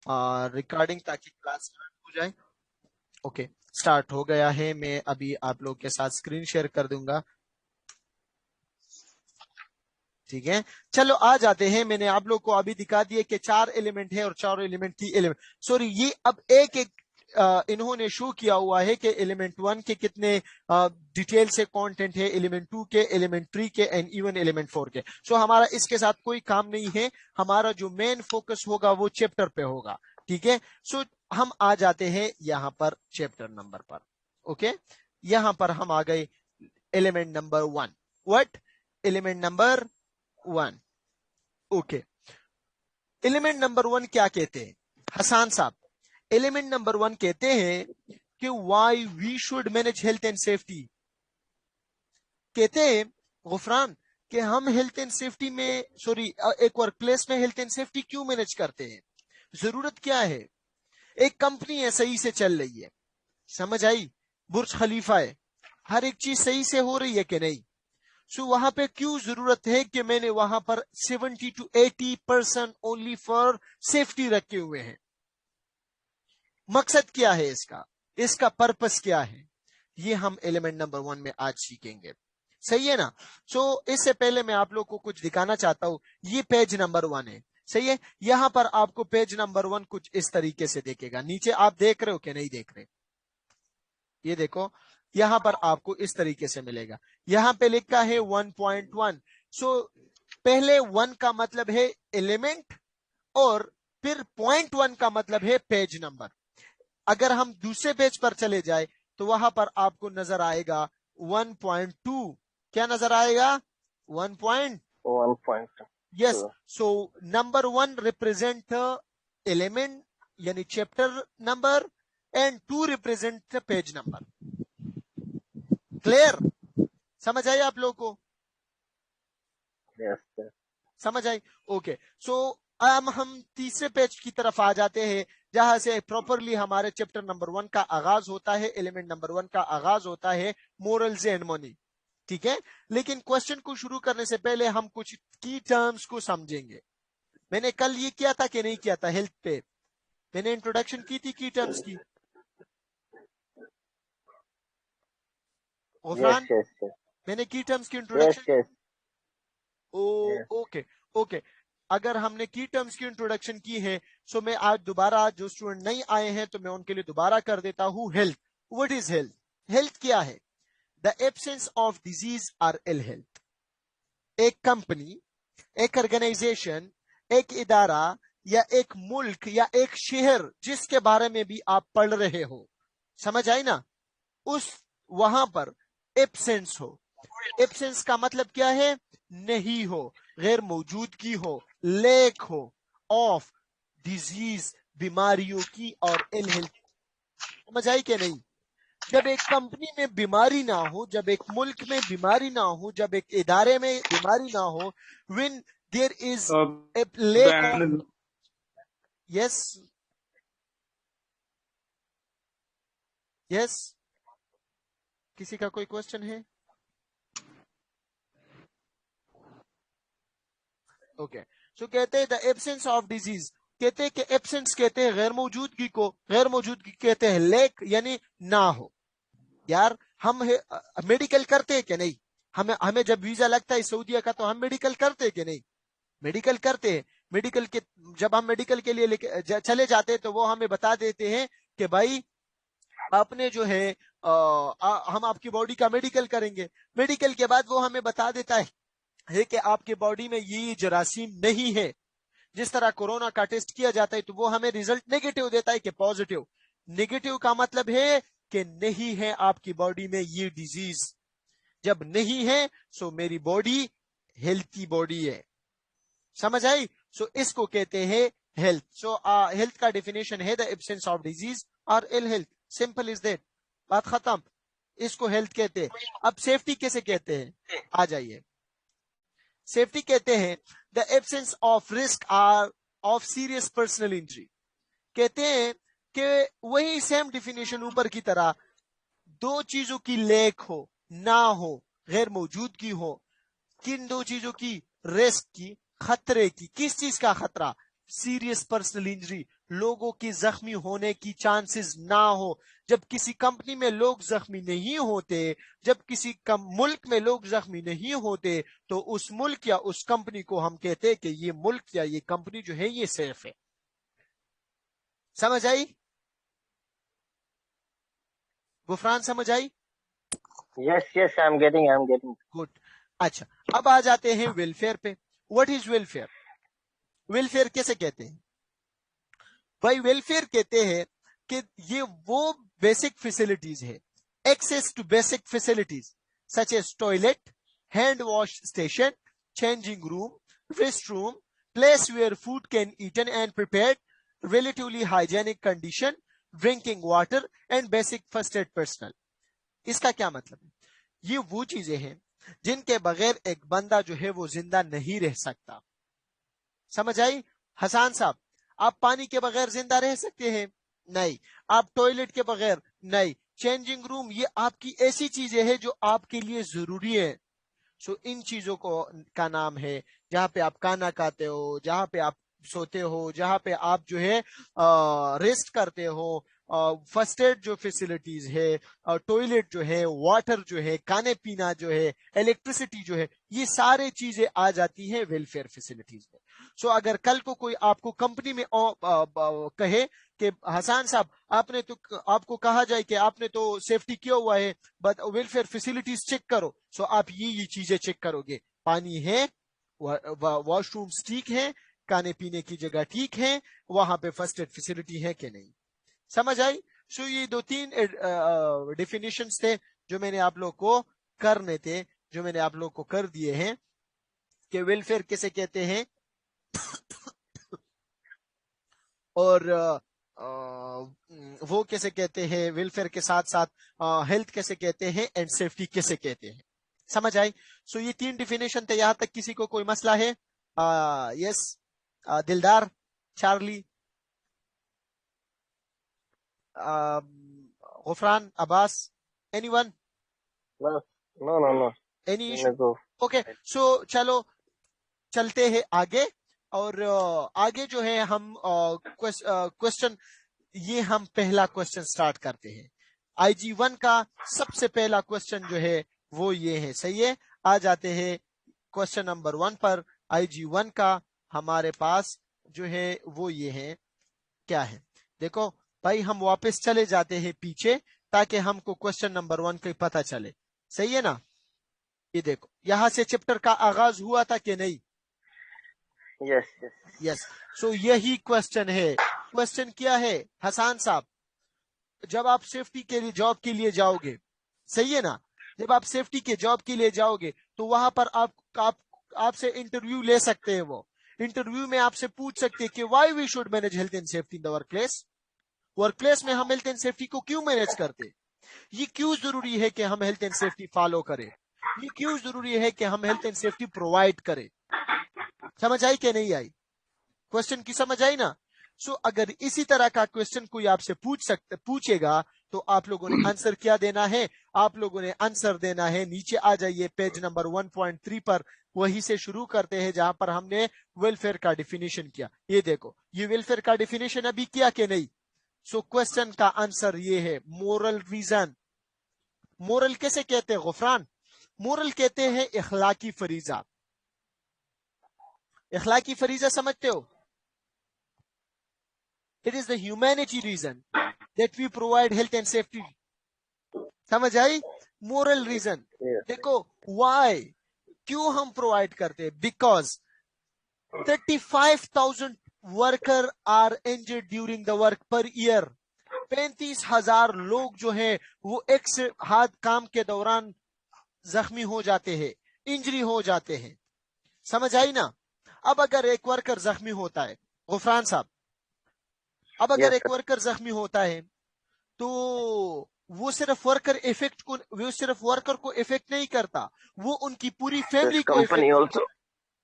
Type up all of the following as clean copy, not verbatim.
Recording ताकि class start हो जाए। ओके स्टार्ट हो गया है, मैं अभी आप लोग के साथ स्क्रीन शेयर कर दूंगा। ठीक है, चलो आ जाते हैं। मैंने आप लोग को अभी दिखा दिए कि 4 एलिमेंट है और 4 एलिमेंट की एलिमेंट सॉरी ये अब एक एक इन्होंने शो किया हुआ है कि एलिमेंट 1 के कितने डिटेल से कंटेंट है, एलिमेंट 2 के, एलिमेंट 3 के एंड इवन एलिमेंट 4 के। सो हमारा इसके साथ कोई काम नहीं है, हमारा जो मेन फोकस होगा वो चैप्टर पे होगा। ठीक है, सो हम आ जाते हैं यहां पर चैप्टर नंबर पर। ओके यहां पर हम आ गए element number 1। What? Element number 1। Okay element number 1 क्या कहते हैं हसान साहब? एलिमेंट नंबर 1 कहते हैं कि why we should manage health and safety. कहते हैं गुफरान कि हम हेल्थ एंड सेफ्टी में सॉरी एक वर्क प्लेस में हेल्थ एंड सेफ्टी क्यों मैनेज करते हैं, जरूरत क्या है? एक कंपनी है सही से चल रही है, समझ आई, बुर्ज खलीफा है, हर एक चीज सही से हो रही है कि नहीं, सो वहां पे क्यों जरूरत है कि मैंने वहां पर 70 to 80% ओनली फॉर सेफ्टी रखे हुए हैं? मकसद क्या है इसका, इसका पर्पस क्या है, ये हम एलिमेंट नंबर 1 में आज सीखेंगे। सही है ना? सो इससे पहले मैं आप लोग को कुछ दिखाना चाहता हूं। ये पेज नंबर 1 है, सही है। यहां पर आपको पेज नंबर 1 कुछ इस तरीके से देखेगा। नीचे आप देख रहे हो कि नहीं देख रहे? ये देखो यहां पर आपको इस तरीके से मिलेगा। यहां पे लिखा है 1.1। सो पहले 1 का मतलब है एलिमेंट और फिर 0.1 का मतलब है पेज नंबर। अगर हम दूसरे पेज पर चले जाए तो वहां पर आपको नजर आएगा 1.2। क्या नजर आएगा? 1.2। Yes, so number 1 represent element यानी chapter number and 2 represent page number. Clear? समझ आई आप लोगों को? yes. समझ आई? ओके सो अब हम तीसरे पेज की तरफ आ जाते हैं जहां से प्रॉपरली हमारे चैप्टर नंबर 1 का आगाज होता है। एलिमेंट नंबर 1 का आगाज होता है मोरल्स एंड मनी। ठीक है, लेकिन क्वेश्चन को शुरू करने से पहले हम कुछ की टर्म्स को समझेंगे। मैंने कल ये किया था कि नहीं किया था? हेल्थ पे मैंने इंट्रोडक्शन की थी की टर्म्स की। Yes, गफरान yes, yes. मैंने की टर्म्स की Yes, introduction yes, yes. Okay okay अगर हमने की टर्म्स की इंट्रोडक्शन की है सो मैं आज दोबारा, जो स्टूडेंट नहीं आए हैं तो मैं उनके लिए दोबारा कर देता हूं। Health, what is health? Health क्या है? द एब्सेंस ऑफ डिजीज और इल हेल्थ। एक कंपनी, एक ऑर्गेनाइजेशन, एक इदारा या एक मुल्क या एक शहर जिसके बारे में भी आप पढ़ रहे हो, समझ आई ना, उस वहां पर एब्सेंस हो। एब्सेंस का मतलब क्या है? नहीं हो, गैर मौजूदगी हो, लैक हो ऑफ डिजीज, बीमारियों की और इल हेल्थ। समझ आई कि नहीं? जब एक कंपनी में बीमारी ना हो, जब एक मुल्क में बीमारी ना हो, जब एक इदारे में बीमारी ना हो, when there is a lack of ban yes yes किसी का कोई क्वेश्चन है? ओके सो कहते हैं द एब्सेंस ऑफ डिजीज, कहते हैं कि एब्सेंस कहते हैं गैर मौजूदगी को, गैर मौजूदगी कहते हैं लेक यानी ना हो। यार हम मेडिकल करते हैं कि नहीं? हमें हमें जब वीजा लगता है सऊदीया का तो हम मेडिकल करते हैं कि नहीं? मेडिकल करते हैं। मेडिकल के जब हम मेडिकल के लिए चले जाते हैं तो वो हमें बता देते हैं कि भाई आपने जो है हम आपकी बॉडी का मेडिकल करेंगे। मेडिकल के बाद वो हमें बता देता है कि आपकी बॉडी में ये जरासीम नहीं है। जिस तरह कोरोना का टेस्ट किया जाता है तो वो हमें रिजल्ट नेगेटिव देता है कि पॉजिटिव। नेगेटिव का मतलब है कि नहीं है आपकी बॉडी में ये डिजीज। जब नहीं है सो मेरी बॉडी हेल्थी बॉडी है। समझ आई? सो इसको कहते हैं हेल्थ। सो हेल्थ का डेफिनेशन है द एब्सेंस ऑफ डिजीज और ill health. Simple is that, बात खत्म। इसको हेल्थ कहते हैं। अब सेफ्टी कैसे कहते हैं? आ जाइए। सेफ्टी कहते हैं the absence of risk or of serious personal injury. कहते हैं कि वही सेम डिफिनेशन ऊपर की तरह, दो चीजों की लेक हो, ना हो, गैर मौजूदगी हो। किन दो चीजों की? रिस्क की, खतरे की। किस चीज का खतरा? सीरियस पर्सनल इंजरी, لوگوں کی زخمی ہونے کی چانسز نہ ہو. جب کسی کمپنی میں لوگ زخمی نہیں ہوتے، جب کسی ملک میں لوگ زخمی نہیں ہوتے، تو اس ملک یا اس کمپنی کو ہم کہتے کہ یہ ملک یا یہ کمپنی جو ہے یہ سیف ہے. سمجھ آئی؟ غفران سمجھ آئی؟ Yes, I'm getting. گڈ. اچھا اب آ جاتے ہیں ویلفیئر پہ. What is welfare? ویلفیئر کیسے کہتے ہیں بھائی؟ ویلفیئر کہتے ہیں کہ یہ وہ بیسک فیسلٹیز ہے، access to basic facilities such as toilet, hand wash station, changing room, rest room, place where food can eaten and prepared, relatively hygienic condition, drinking water and basic first aid personnel. اس کا کیا مطلب ہے؟ یہ وہ چیزیں ہیں جن کے بغیر ایک بندہ جو ہے وہ زندہ نہیں رہ سکتا. سمجھ آئی؟ حسان صاحب، آپ پانی کے بغیر زندہ رہ سکتے ہیں؟ نہیں. آپ ٹوائلٹ کے بغیر؟ نہیں. چینجنگ روم یہ آپ کی ایسی چیزیں ہیں جو آپ کے لیے ضروری ہے. سو ان چیزوں کو کا نام ہے جہاں پہ آپ کھانا کھاتے ہو، جہاں پہ آپ سوتے ہو، جہاں پہ آپ جو ہے ریسٹ کرتے ہو. فرسٹ ایڈ جو فیسلٹیز ہے، ٹوائلٹ جو ہے، واٹر جو ہے، کھانے پینا جو ہے، الیکٹریسٹی جو ہے، یہ سارے چیزیں آ جاتی ہیں ویلفیئر فیسلٹیز میں. سو اگر کل کو کوئی آپ کو کمپنی میں کہے کہ حسان صاحب آپ کو کہا جائے کہ آپ نے تو سیفٹی کیا ہوا ہے بٹ ویلفیئر فیسلٹیز چیک کرو، سو آپ یہ چیزیں چیک کرو گے. پانی ہے، واش رومز ٹھیک ہے، کھانے پینے کی جگہ ٹھیک ہے، وہاں پہ فرسٹ ایڈ فیسلٹی ہے کہ نہیں. سمجھ آئی؟ سو یہ 2-3 ڈیفینیشنز تھے جو میں نے آپ لوگ کو کرنے تھے، جو میں نے آپ لوگ کو کر دیے ہیں کہ ویلفیئر کیسے کہتے ہیں اور وہ کیسے کہتے ہیں، ویلفیئر کے ساتھ ساتھ ہیلتھ کیسے کہتے ہیں، اینڈ سیفٹی کیسے کہتے ہیں. سمجھ آئی؟ سو یہ 3 ڈیفینیشن تھے. یہاں تک کسی کو کوئی مسئلہ ہے؟ Yes Dildar, Charlie, Ghufran, Abbas, any one? No. Any Let issue? me go. Okay. So چلو چلتے ہیں آگے. اور آگے جو ہے ہم کوشچن، یہ ہم پہلا کوشچن سٹارٹ کرتے ہیں. IG1 کا سب سے پہلا کوشچن جو ہے وہ یہ ہے. صحیح ہے؟ آ جاتے ہیں کوشچن نمبر 1 پر. IG1 کا ہمارے پاس جو ہے وہ یہ ہے، کیا ہے؟ دیکھو بھائی، ہم واپس چلے جاتے ہیں پیچھے تاکہ ہم کو کوشچن نمبر 1 کا پتہ چلے. صحیح ہے نا؟ یہ دیکھو یہاں سے چیپٹر کا آغاز ہوا تھا کہ نہیں؟ Yes. سو یہی کوشچن ہے. کوشچن کیا ہے حسان صاحب؟ جب آپ سیفٹی کے لیے جاب کے لیے جاؤ گے، صحیح ہے نا، جب آپ سیفٹی کے جاب کے لیے جاؤ گے تو وہاں پر آپ سے انٹرویو لے سکتے ہیں. وہ انٹرویو میں آپ سے پوچھ سکتے ہیں کہ why we should manage health and safety in the work place. Work place میں ہم ہیلتھ اینڈ سیفٹی کو کیوں مینج کرتے؟ یہ کیوں ضروری ہے کہ ہم ہیلتھ اینڈ سیفٹی فالو کریں؟ یہ کیوں ضروری ہے کہ ہم ہیلتھ اینڈ سیفٹی پرووائڈ کریں؟ سمجھ آئی کہ نہیں آئی؟ کوشچن کی سمجھ آئی نا؟ سو اگر اسی طرح کا کوشچن کوئی آپ سے پوچھے گا تو آپ لوگوں نے آنسر کیا دینا ہے؟ آپ لوگوں نے آنسر دینا ہے. نیچے آ جائیے پیج نمبر 1.3 پر. وہی سے شروع کرتے ہیں جہاں پر ہم نے ویلفیئر کا ڈیفینیشن کیا. یہ دیکھو، یہ ویلفیئر کا ڈیفینیشن ابھی کیا کہ نہیں؟ سو کوشچن کا آنسر یہ ہے مورل ریزن. مورل کیسے کہتے ہیں غفران؟ مورل کہتے ہیں اخلاقی فریضہ. اخلاقی فریضہ سمجھتے ہو؟ It is the humanity reason that we provide health and safety. سمجھ آئی؟ Moral reason. Yes. دیکھو وائی، کیوں ہم پرووائڈ کرتے ہیں؟ Because 35,000 worker are injured during the work per year. 35,000 لوگ جو ہیں وہ ایک سے ہاتھ کام کے دوران زخمی ہو جاتے ہیں، انجری ہو جاتے ہیں. سمجھ آئی نا؟ اب اگر ایک ورکر زخمی ہوتا ہے غفران صاحب، اب اگر Yes, ایک ورکر زخمی ہوتا ہے تو وہ صرف ورکر کو افیکٹ نہیں کرتا، وہ ان کی پوری فیملی کو company also.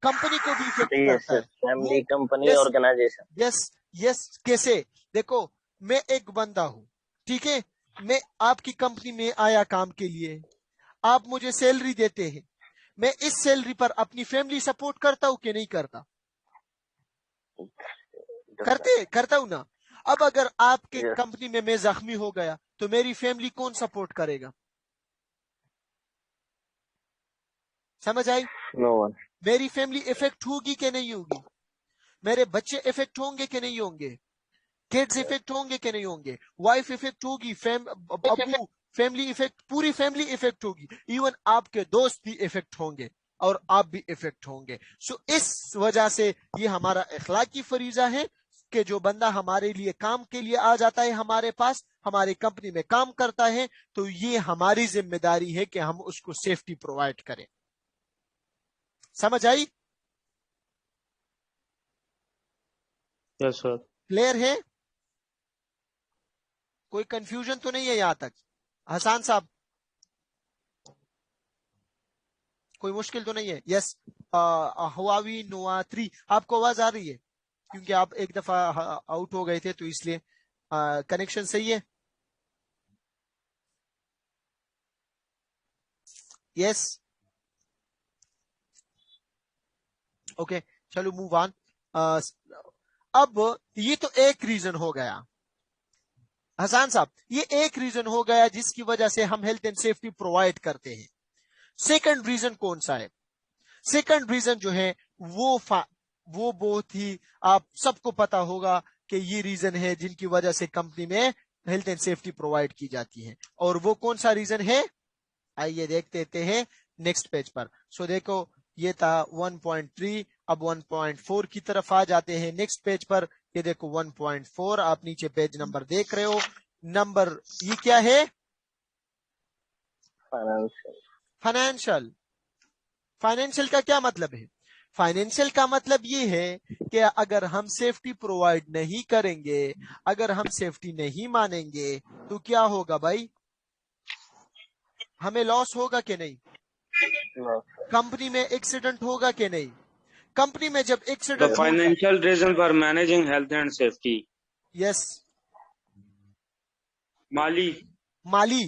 کمپنی کو بھی افیکٹ Yes. کرتا ہے. Family, company, یس organization. یس یس. کیسے؟ دیکھو میں ایک بندہ ہوں، ٹھیک ہے، میں آپ کی کمپنی میں آیا کام کے لیے، آپ مجھے سیلری دیتے ہیں، میں اس سیلری پر اپنی فیملی سپورٹ کرتا ہوں کہ نہیں کرتا؟ کرتا ہوں نا. اب اگر آپ کے Yes. کمپنی میں میں زخمی ہو گیا تو میری فیملی کون سپورٹ کرے گا؟ سمجھ آئی؟ No one. میری فیملی افیکٹ ہوگی کہ نہیں ہوگی؟ میرے بچے افیکٹ ہوں گے کہ نہیں ہوں گے؟ Kids Yes. افیکٹ ہوں گے کہ نہیں ہوں گے؟ وائف افیکٹ ہوگی، ابو فیملی افیکٹ، پوری فیملی افیکٹ ہوگی، ایون آپ کے دوست بھی افیکٹ ہوں گے اور آپ بھی افیکٹ ہوں گے. سو اس وجہ سے یہ ہمارا اخلاقی فریضہ ہے کہ جو بندہ ہمارے لیے کام کے لیے آ جاتا ہے ہمارے پاس، ہماری کمپنی میں کام کرتا ہے، تو یہ ہماری ذمہ داری ہے کہ ہم اس کو سیفٹی پرووائڈ کریں. سمجھ آئی؟ یس سر. کلیئر ہے؟ کوئی کنفیوژن تو نہیں ہے یہاں تک؟ حسان صاحب کوئی مشکل تو نہیں ہے؟ یس. ہواوی نوا 3 آپ کو آواز آ رہی ہے؟ کیونکہ آپ ایک دفعہ آؤٹ ہو گئے تھے تو اس لیے. کنیکشن صحیح ہے؟ یس. اوکے چلو موو آن. اب یہ تو ایک ریزن ہو گیا حسان صاحب، یہ ایک ریزن ہو گیا جس کی وجہ سے ہم ہیلتھ اینڈ سیفٹی پرووائڈ کرتے ہیں. سیکنڈ ریزن کون سا ہے؟ سیکنڈ ریزن جو ہے وہ بہت ہی آپ سب کو پتا ہوگا کہ یہ ریزن ہے جن کی وجہ سے کمپنی میں ہیلتھ اینڈ سیفٹی پرووائڈ کی جاتی ہے. اور وہ کون سا ریزن ہے؟ آئیے دیکھتے ہیں نیکسٹ پیج پر. سو دیکھو یہ تھا 1.3، اب 1.4 کی طرف آ جاتے ہیں نیکسٹ پیج پر. یہ دیکھو 1.4، آپ نیچے پیج نمبر دیکھ رہے ہو. نمبر یہ کیا ہے؟ Financial. فائنینشل. فائنینشل کا کیا مطلب ہے؟ فائنینشل کا مطلب یہ ہے کہ اگر ہم سیفٹی پرووائڈ نہیں کریں گے، اگر ہم سیفٹی نہیں مانیں گے تو کیا ہوگا بھائی؟ ہمیں لاس ہوگا کہ نہیں؟ No. کمپنی میں ایکسیڈنٹ ہوگا کہ نہیں؟ کمپنی میں جب The ایکسیڈنٹ ہوگا، financial reason for managing health and safety. یس، مالی مالی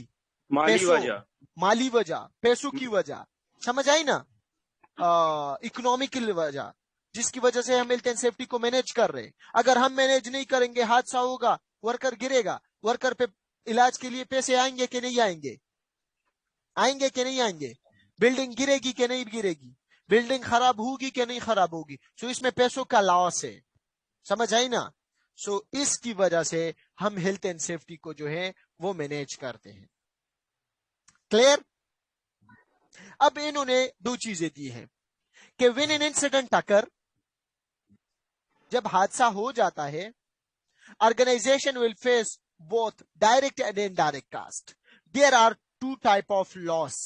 پیسوں، وجہ. مالی وجہ، پیسوں کی وجہ، سمجھ آئی نا؟ اکنامیکل وجہ جس کی وجہ سے ہم ہیلتھ اینڈ سیفٹی کو مینج کر رہے. اگر ہم مینج نہیں کریں گے، حادثہ ہوگا، ورکر گرے گا، ورکر پہ علاج کے لیے پیسے آئیں گے کہ نہیں آئیں گے؟ آئیں گے کہ نہیں آئیں گے؟ بلڈنگ گرے گی کہ نہیں گرے گی؟ بلڈنگ خراب ہوگی کہ نہیں خراب ہوگی؟ سو اس میں پیسوں کا لاس ہے. سمجھ آئی نا؟ سو اس کی وجہ سے ہم ہیلتھ اینڈ سیفٹی کو جو ہے وہ مینیج کرتے ہیں. کلیئر؟ اب انہوں نے دو چیزیں دی ہیں کہ وین این انسیڈنٹ اکر، جب حادثہ ہو جاتا ہے، organization will face both direct and indirect cost. There are two type of loss.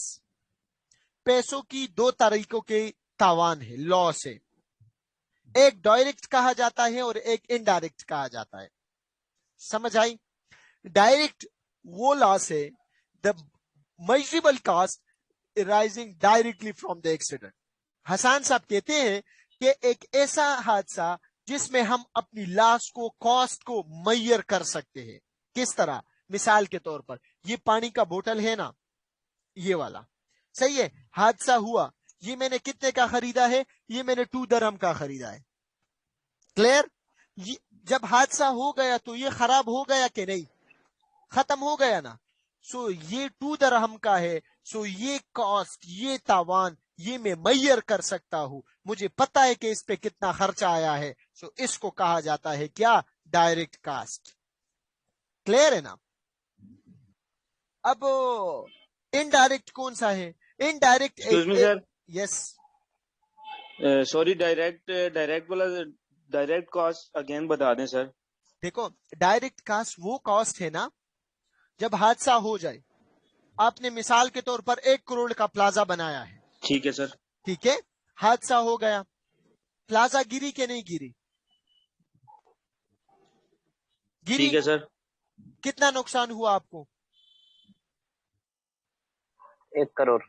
پیسوں کی دو طریقوں کے تاوان ہے، لاس ہے. ایک ڈائریکٹ کہا جاتا ہے اور ایک انڈائریکٹ کہا جاتا ہے. سمجھ آئی؟ ڈائریکٹ وہ لاس ہے، the measurable cost arising directly from the accident. Hassan صاحب کہتے ہیں کہ ایک ایسا حادثہ جس میں ہم اپنی لاس کو، کاسٹ کو میئر کر سکتے ہیں. کس طرح؟ مثال کے طور پر یہ پانی کا بوتل ہے نا، یہ والا، صحیح ہے، حادثہ ہوا، یہ میں نے کتنے کا خریدا ہے؟ یہ میں نے 2 درہم کا خریدا ہے. کلیئر؟ جب حادثہ ہو گیا تو یہ خراب ہو گیا کہ نہیں؟ ختم ہو گیا نا. سو یہ 2 درہم کا ہے، سو یہ کاسٹ، یہ تاوان، یہ میں میئر کر سکتا ہوں، مجھے پتا ہے کہ اس پہ کتنا خرچہ آیا ہے. سو اس کو کہا جاتا ہے کیا؟ Direct cost. کلیئر ہے نا؟ اب انڈائریکٹ کون سا ہے؟ انڈائریکٹ ایکسکیوز می سر، یس. سوری، ڈائریکٹ بولا، ڈائریکٹ کاسٹ اگین بتا دیں سر. دیکھو ڈائریکٹ کاسٹ وہ کاسٹ ہے نا جب حادثہ ہو جائے. آپ نے مثال کے طور پر 1 کروڑ کا پلازا بنایا ہے، ٹھیک ہے سر. ٹھیک ہے، حادثہ ہو گیا، پلازا گری کہ نہیں گری؟ گری. ٹھیک ہے سر. کتنا نقصان ہوا آپ کو؟ 1 crore.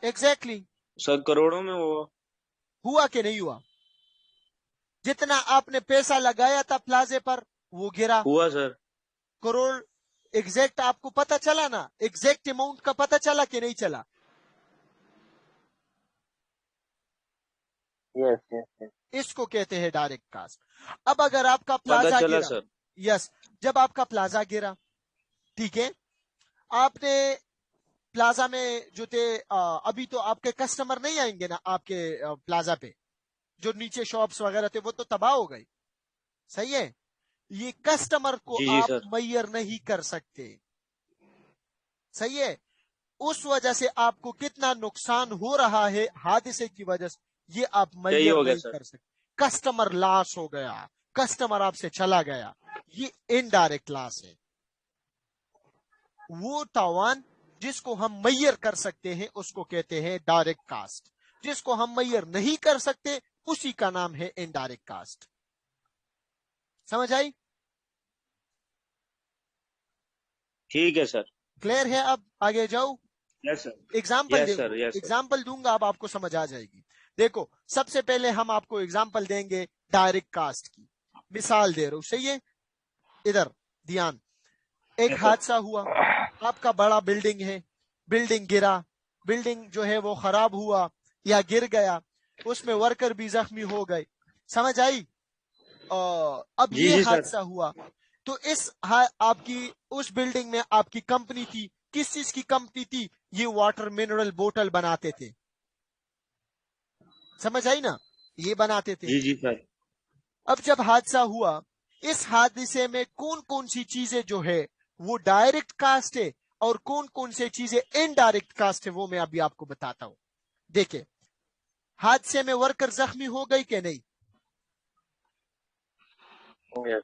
ایگزیکٹلی. سر کروڑوں میں ہوا کہ نہیں ہوا؟ جتنا آپ نے پیسہ لگایا تھا پلازے پر وہ گرا. ہوا سر. کروڑ ایگزیکٹ آپ کو پتا چلا نا؟ ایگزیکٹ اماؤنٹ کا پتا چلا کہ نہیں چلا؟ Yes, yes, yes. اس کو کہتے ہیں ڈائریکٹ کاسٹ. اب اگر آپ کا پتا پلازا چلا گرا، سر. यस, जब आपका प्लाजा गिरा, ठीक है, आपने प्लाजा में जो थे अभी तो आपके कस्टमर नहीं आएंगे ना आपके प्लाजा पे, जो नीचे शॉप्स वगैरह थे वो तो तबाह हो गए, सही है। ये कस्टमर को जी जी आप सर। मैयर नहीं कर सकते, सही है। उस वजह से आपको कितना नुकसान हो रहा है हादसे की वजह से, ये आप सही मैयर हो गया नहीं सर। कर सकते। कस्टमर लॉस हो गया, कस्टमर आपसे चला गया, ये इनडायरेक्ट लॉस है। वो तावान जिसको हम मैयर कर सकते हैं उसको कहते हैं डायरेक्ट कास्ट, जिसको हम मैयर नहीं कर सकते उसी का नाम है इनडायरेक्ट कास्ट। समझ आई? ठीक है सर। क्लियर है? अब आगे जाओ, yes sir. Example yes sir. Yes sir. Example दूंगा, अब आपको समझ आ जाएगी। देखो, सबसे पहले हम आपको एग्जाम्पल देंगे डायरेक्ट कास्ट की, मिसाल दे रहा हूं, सही है। इधर ध्यान, एक यस सर। हादसा हुआ, आपका बड़ा बिल्डिंग है, बिल्डिंग गिरा, बिल्डिंग जो है वो खराब हुआ या गिर गया, उसमें वर्कर भी जख्मी हो गए, समझ आई? अब जी ये जी सर। हादसा हुआ, तो आपकी उस बिल्डिंग में आपकी कंपनी थी, किस चीज की कंपनी थी? ये वाटर मिनरल बोतल बनाते थे, समझ आई ना, ये बनाते थे। जी जी सर। अब जब हादसा हुआ, इस हादसे में कौन कौन सी चीजें जो है वो डायरेक्ट कास्ट है और कौन कौन सी चीजें इनडायरेक्ट कास्ट है, वो मैं अभी आपको बताता हूं। देखिए, हादसे में वर्कर जख्मी हो गई कि नहीं? यस,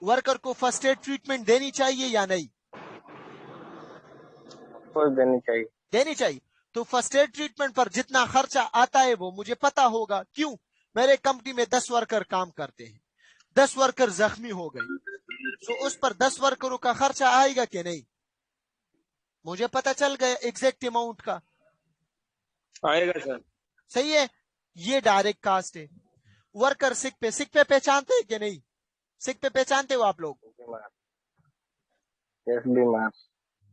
वर्कर को फर्स्ट एड ट्रीटमेंट देनी चाहिए या नहीं? ऑफकोर्स देनी चाहिए। देनी चाहिए। तो फर्स्ट एड ट्रीटमेंट पर जितना खर्चा आता है वो मुझे पता होगा, क्यों? मेरे कंपनी में 10 वर्कर काम करते हैं, 10 वर्कर जख्मी हो गए, तो उस पर 10 वर्करों का खर्चा आएगा कि नहीं? मुझे पता चल गया एग्जैक्ट अमाउंट का, आएगा सर। सही है। ये डायरेक्ट कास्ट है। वर्कर सिक पे पहचानते हैं कि नहीं? सिक पे पहचानते हो आप लोग? बीमार, यस बीमार।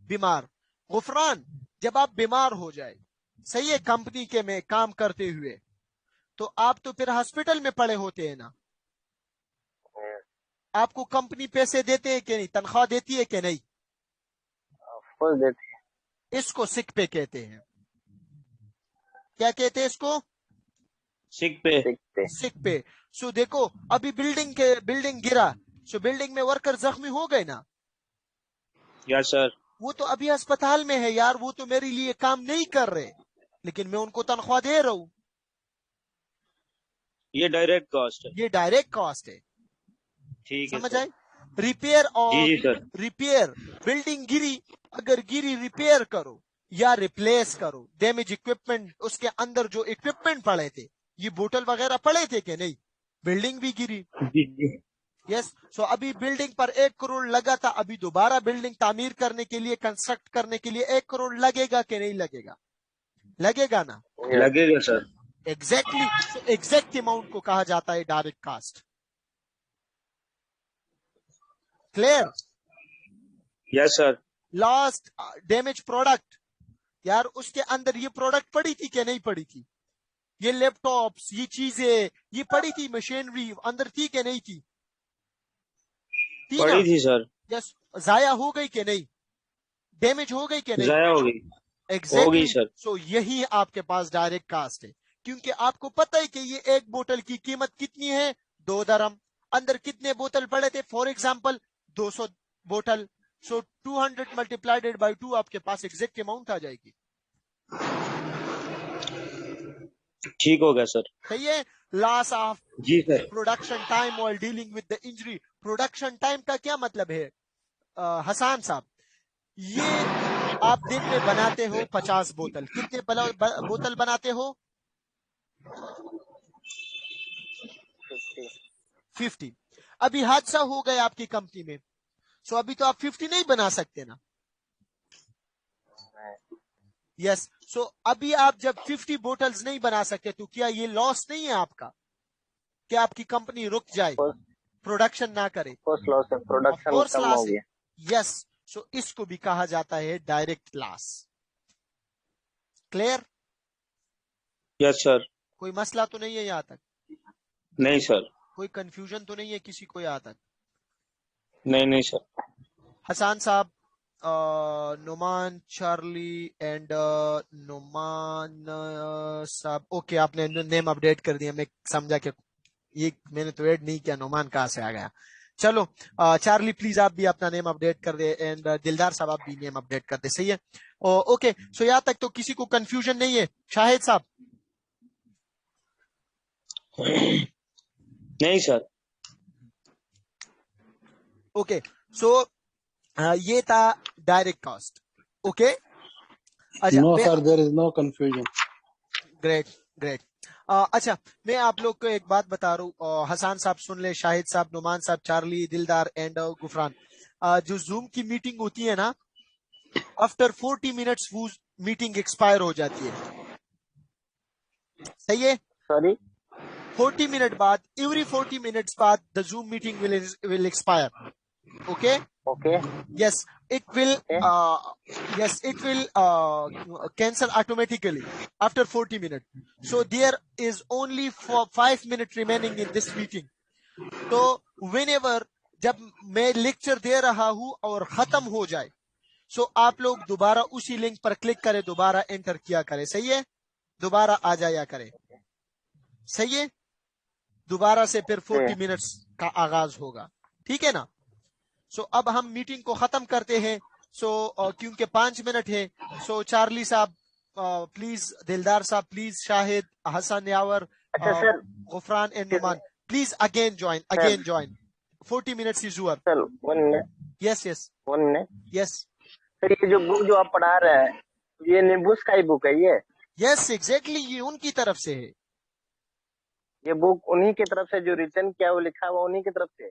बीमार, गुफरान, जब आप बीमार हो जाए, सही है, कंपनी के में काम करते हुए, तो आप तो फिर हॉस्पिटल में पड़े होते हैं ना, आपको कंपनी पैसे देते हैं कि नहीं, तनख्वाह देती है कि नहीं? ऑफकोर्स देती है। इसको सिक पे कहते हैं। क्या कहते हैं इसको? सिक पे। सीखते सिक पे। सो देखो, अभी बिल्डिंग गिरा, सो बिल्डिंग में वर्कर जख्मी हो गए ना, यस सर। वो तो अभी अस्पताल में है यार, वो तो मेरे लिए काम नहीं कर रहे, लेकिन मैं उनको तनख्वाह दे रहा हूं, ये डायरेक्ट कॉस्ट है। ये डायरेक्ट कॉस्ट है। ठीक है समझ सर। आए? रिपेयर जी और जी सर। रिपेयर, बिल्डिंग गिरी, अगर गिरी रिपेयर करो या रिप्लेस करो, डैमेज इक्विपमेंट, उसके अंदर जो इक्विपमेंट पड़े थे, ये बोतल वगैरह पड़े थे कि नहीं? बिल्डिंग भी गिरी, जी जी। यस। सो अभी बिल्डिंग पर 1 करोड़ लगा था, अभी दोबारा बिल्डिंग तामीर करने के लिए, कंस्ट्रक्ट करने के लिए 1 करोड़ लगेगा कि नहीं लगेगा? लगेगा ना, यस, लगेगा sir. Exactly. So exact amount को कहा जाता है direct cost. Clear? Yes sir. Last, damage product, यार उसके अंदर ये प्रोडक्ट पड़ी थी कि नहीं पड़ी थी? ये लैपटॉप्स, ये चीजें, ये पड़ी थी, मशीनरी अंदर थी कि नहीं थी? थी ना? पड़ी थी सर। यस। जाया हो गई कि नहीं? डैमेज हो गई कि नहीं? जाया हो गई। हो गई एग्जैक्टली। सर। सो यही आपके पास डायरेक्ट कास्ट है, क्योंकि आपको पता है कि ये एक बोतल की कीमत कितनी है, 2 दरम। अंदर कितने बोतल पड़े थे? फॉर एग्जाम्पल 200 बोतल। सो 200 मल्टीप्लाइडेड बाई 2, आपके पास एग्जैक्ट अमाउंट आ जाएगी। ठीक हो गया सर। सही है। लॉस ऑफ जी sir. Production time while dealing with the injury. Production time का क्या मतलब है हसान साहब? ये आप दिन में बनाते हो 50 बोतल, कितने बोतल बनाते हो? 50। 50। अभी हादसा हो गया आपकी कंपनी में, सो अभी तो आप 50 नहीं बना सकते ना, यस। सो अभी आप जब 50 बोतल्स नहीं बना सकते, तो क्या ये लॉस नहीं है आपका? क्या आपकी कंपनी रुक जाए, प्रोडक्शन ना करे? ऑफकोर्स लॉस है, प्रोडक्शन ऑफकोर्स कम हो लॉस है, गया। यस। सो इसको भी कहा जाता है direct loss. Clear? Yes sir. कोई मसला तो नहीं है यहां तक? नहीं सर। कोई कंफ्यूजन तो नहीं है किसी को यहां तक? नहीं सर. हसान साहब, नुमान, चार्ली एंड नुमान साहब, ओके, आपने नेम अपडेट कर दिया, मैं समझा कि ये मैंने तो ऐड नहीं किया, नुमान कहाँ से आ गया. चलो, चार्ली प्लीज आप भी अपना नेम अपडेट कर दे, एंड दिलदार साहब आप भी नेम अपडेट कर दे. सही है. ओके, सो यहाँ तक तो किसी को कंफ्यूजन नहीं है. शाहिद साहब. नहीं सर. ओके, सो ये था डायरेक्ट कॉस्ट. ओके, अच्छा. No, sir, there is no confusion. Great great. अच्छा, मैं आप लोग को एक बात बता रहा हूँ. हसान साहब सुन ले, शाहिद साहब, नुमान साहब, चार्ली, दिलदार एंड गुफरान. जो जूम की मीटिंग होती है ना, आफ्टर 40 मिनट्स वो मीटिंग एक्सपायर हो जाती है. सही है. सॉरी, 40 मिनट बाद, एवरी 40 मिनट्स बाद the zoom meeting will expire. Okay. Okay, Yes, it will. Yes, it will cancel automatically after 40 minutes. So there is only 5 minutes remaining in this meeting. तो whenever जब मैं lecture दे रहा हूं और खत्म हो जाए, सो आप लोग दोबारा उसी लिंक पर क्लिक करें, दोबारा एंटर किया करें. सही है. दोबारा आ जाया करें. सही है. दोबारा से फिर 40 मिनट्स का आगाज होगा. ठीक है ना. सो अब हम मीटिंग को खत्म करते हैं. सो क्योंकि 5 मिनट है, सो चार्ली साहब प्लीज, दिलदार साहब प्लीज, शाहिद, हसन यावर, अच्छा sir, Gufran and Numan please again join. 40 minutes is your. Sir 1 minute, yes yes 1 minute. Yes sir ये जो बुक जो आप पढ़ा रहे हैं, ये निबुस का ही बुक है ये? यस, एग्जैक्टली, ये उनकी तरफ से है. ये बुक उन्हीं की तरफ से जो रिटर्न किया वो लिखा हुआ उन्हीं की तरफ से?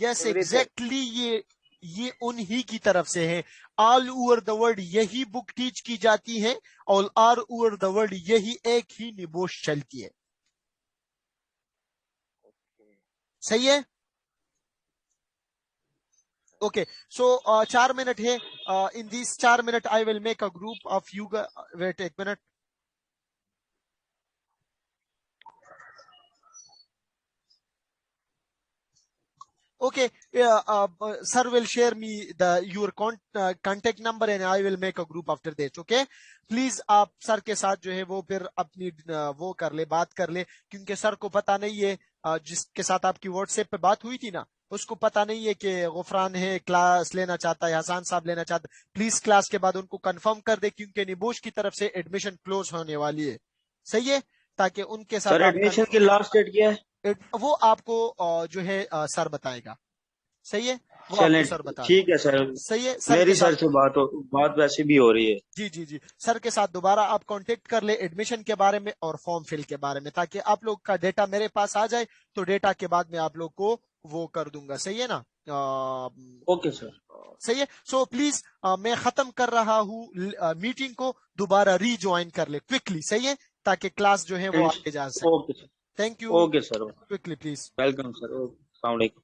यस एग्जैक्टली, ये उन्हीं की तरफ से है. ऑल ओवर द वर्ल्ड यही बुक टीच की जाती है, और ऑल ओवर द वर्ल्ड यही एक ही निबोश चलती है. सही है. ओके, सो 4 मिनट है. In this 4 minute I will make a group of you. Wait एक minute. Okay, sir will share me your contact number and I will make a group after that. Okay, please आप sir के साथ जो है वो फिर अपनी वो कर ले, बात कर ले, क्योंकि सर को पता नहीं है, जिसके साथ आपकी व्हाट्सएप पे बात हुई थी ना, उसको पता नहीं है कि गुफरान है क्लास लेना चाहता है, हसान साहब लेना चाहता है. प्लीज क्लास के बाद उनको कंफर्म कर दे, क्योंकि निबोश की तरफ से एडमिशन क्लोज होने वाली है. सही है. ताकि उनके साथ एडमिशन की लास्ट डेट क्या है? वो आपको जो है सर बताएगा. सही है. वो चलें, आपको सर बता. ठीक है सर. सही है. सर मेरी के साथ सर से बात वैसे भी हो रही है. जी, सर के साथ दोबारा आप कांटेक्ट कर ले एडमिशन के बारे में और फॉर्म फिल के बारे में, ताकि आप लोग का डेटा मेरे पास आ जाए, तो डेटा के बाद मैं आप लोग को वो कर दूंगा. सही है ना. Okay sir. सही है. सो प्लीज मैं खत्म कर रहा हूँ मीटिंग को, दोबारा रीज्वाइन कर ले क्विकली. सही है, ताकि क्लास जो है वो आगे जा सके. Okay sir. Thank you. Okay sir. Quickly please. Welcome sir. अस्सलाम वालेकुम.